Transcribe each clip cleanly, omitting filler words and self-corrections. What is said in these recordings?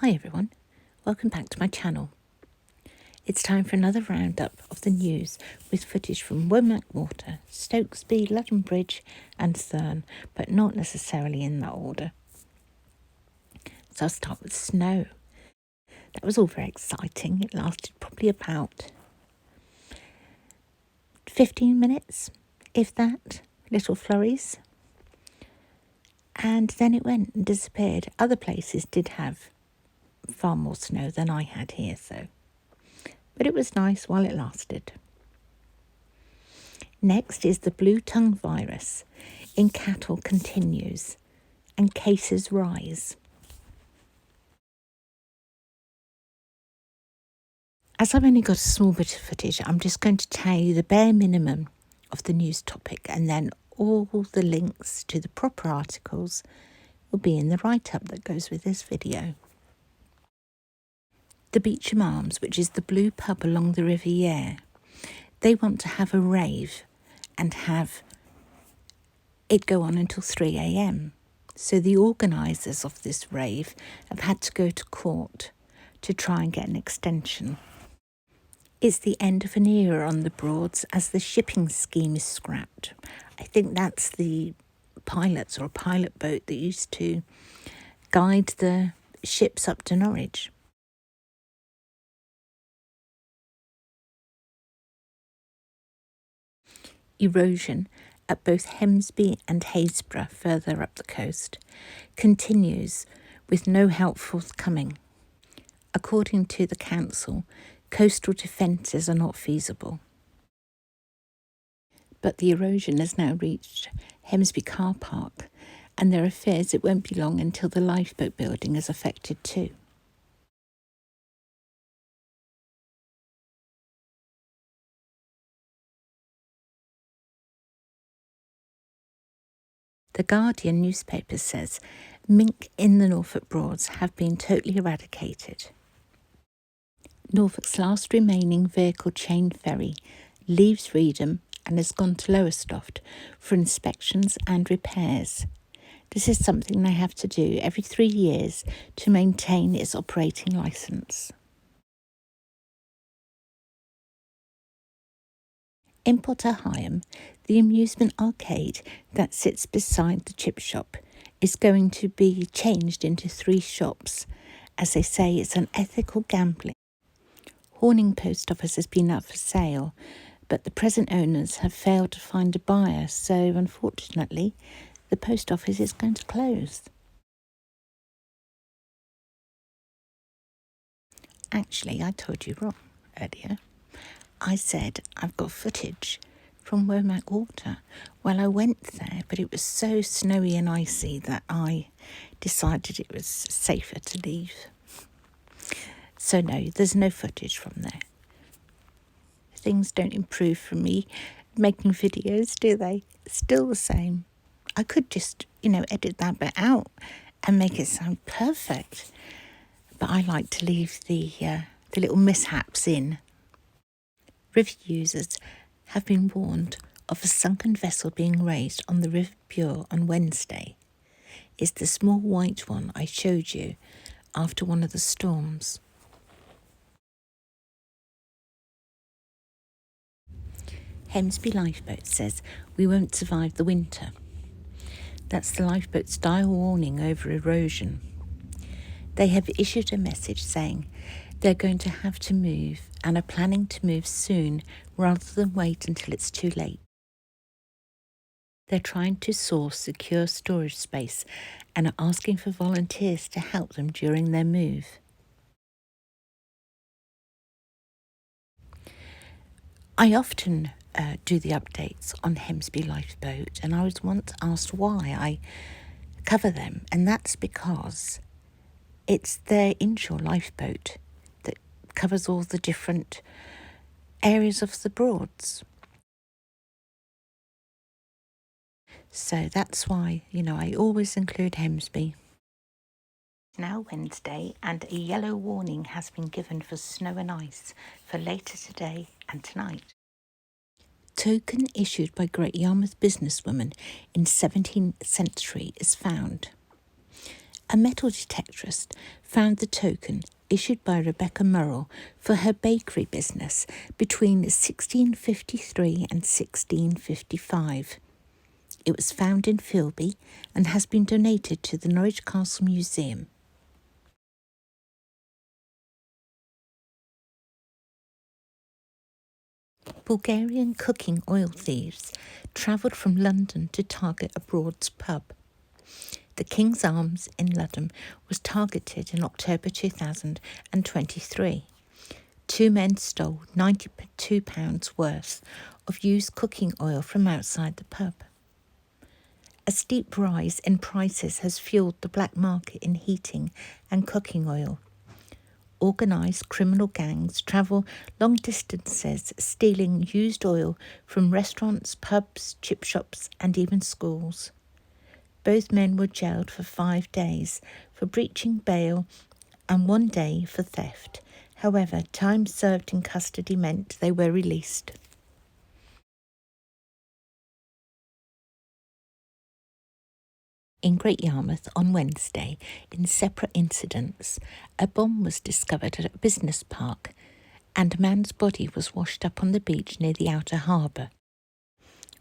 Hi everyone, welcome back to my channel. It's time for another roundup of the news with footage from Womack Water, Stokesby, Ludham Bridge and Thurne, but not necessarily in that order. So I'll start with snow. That was all very exciting. It lasted probably about 15 minutes, if that, little flurries. And then it went and disappeared. Other places did have far more snow than I had here, but it was nice while it lasted. Next is the blue tongue virus in cattle continues and cases rise. As I've only got a small bit of footage, I'm just going to tell you the bare minimum of the news topic, and then all the links to the proper articles will be in the write-up that goes with this video. The Beauchamp Arms, which is the blue pub along the River Yare, they want to have a rave and have it go on until 3 a.m. So the organisers of this rave have had to go to court to try and get an extension. It's the end of an era on the Broads as the shipping scheme is scrapped. I think that's the pilots or a pilot boat that used to guide the ships up to Norwich. Erosion at both Hemsby and Happisburgh, further up the coast, continues with no help forthcoming. According to the council, coastal defences are not feasible. But the erosion has now reached Hemsby car park, and there are fears it won't be long until the lifeboat building is affected too. The Guardian newspaper says mink in the Norfolk Broads have been totally eradicated. Norfolk's last remaining vehicle chain ferry leaves Reedham and has gone to Lowestoft for inspections and repairs. This is something they have to do every 3 years to maintain its operating licence. In Heigham, the amusement arcade that sits beside the chip shop is going to be changed into 3 shops, as they say it's unethical gambling. Horning Post Office has been up for sale, but the present owners have failed to find a buyer, so unfortunately the post office is going to close. Actually, I told you wrong earlier. I said I've got footage from Womack Water. Well, I went there, but it was so snowy and icy that I decided it was safer to leave. So no, there's no footage from there. Things don't improve for me making videos, do they? Still the same. I could just, edit that bit out and make it sound perfect. But I like to leave the little mishaps in. River users have been warned of a sunken vessel being raised on the River Bure on Wednesday. It's the small white one I showed you after one of the storms. Hemsby Lifeboat says we won't survive the winter. That's the lifeboat's dire warning over erosion. They have issued a message saying they're going to have to move and are planning to move soon rather than wait until it's too late. They're trying to source secure storage space and are asking for volunteers to help them during their move. I often do the updates on Hemsby Lifeboat, and I was once asked why I cover them, and that's because it's their inshore lifeboat that covers all the different areas of the Broads. So that's why, I always include Hemsby. It's now Wednesday and a yellow warning has been given for snow and ice for later today and tonight. Token issued by Great Yarmouth businesswoman in 17th century is found. A metal detectorist found the token issued by Rebecca Murrell for her bakery business between 1653 and 1655. It was found in Filby and has been donated to the Norwich Castle Museum. Bulgarian cooking oil thieves travelled from London to target a Broads pub. The Kings Arms in Ludham was targeted in October 2023. 2 men stole £92 worth of used cooking oil from outside the pub. A steep rise in prices has fuelled the black market in heating and cooking oil. Organised criminal gangs travel long distances stealing used oil from restaurants, pubs, chip shops and even schools. Both men were jailed for 5 days for breaching bail and 1 day for theft. However, time served in custody meant they were released. In Great Yarmouth on Wednesday, in separate incidents, a bomb was discovered at a business park and a man's body was washed up on the beach near the Outer Harbour.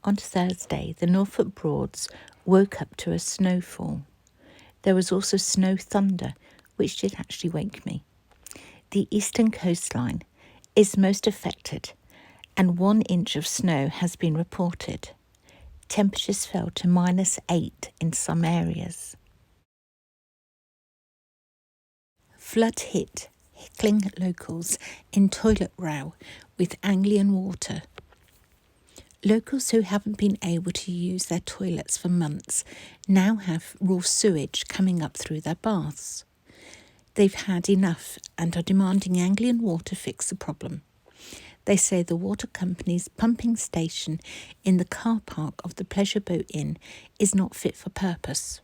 On Thursday, the Norfolk Broads woke up to a snowfall. There was also snow thunder, which did actually wake me. The eastern coastline is most affected and 1 inch of snow has been reported. Temperatures fell to -8 in some areas. Flood hit Hickling locals in toilet row with Anglian water. Locals who haven't been able to use their toilets for months now have raw sewage coming up through their baths. They've had enough and are demanding Anglian water fix the problem. They say the water company's pumping station in the car park of the Pleasure Boat Inn is not fit for purpose.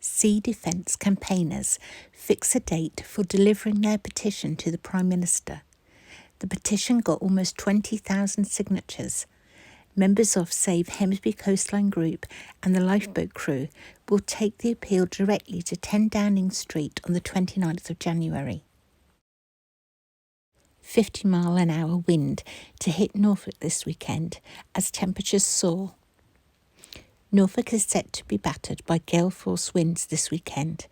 Sea defence campaigners fix a date for delivering their petition to the Prime Minister. The petition got almost 20,000 signatures. Members of Save Hemsby Coastline Group and the lifeboat crew will take the appeal directly to 10 Downing Street on the 29th of January. 50-mile-an-hour wind to hit Norfolk this weekend as temperatures soar. Norfolk is set to be battered by gale force winds this weekend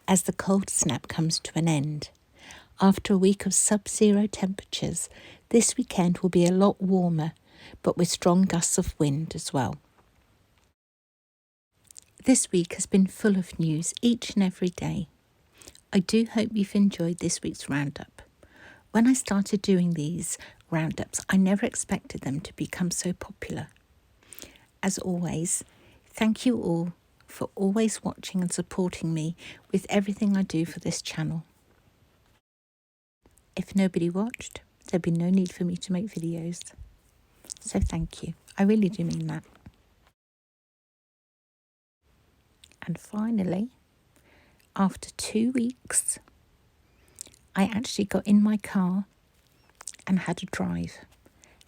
as the cold snap comes to an end. After a week of sub-zero temperatures, this weekend will be a lot warmer, but with strong gusts of wind as well. This week has been full of news each and every day. I do hope you've enjoyed this week's roundup. When I started doing these roundups, I never expected them to become so popular. As always, thank you all for always watching and supporting me with everything I do for this channel. If nobody watched, there'd be no need for me to make videos. So thank you. I really do mean that. And finally, after 2 weeks, I actually got in my car and had a drive,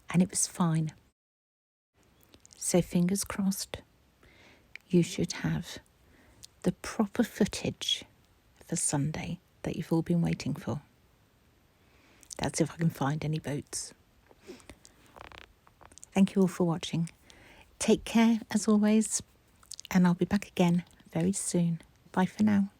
and it was fine. So fingers crossed, you should have the proper footage for Sunday that you've all been waiting for. That's if I can find any boats. Thank you all for watching. Take care as always, and I'll be back again very soon. Bye for now.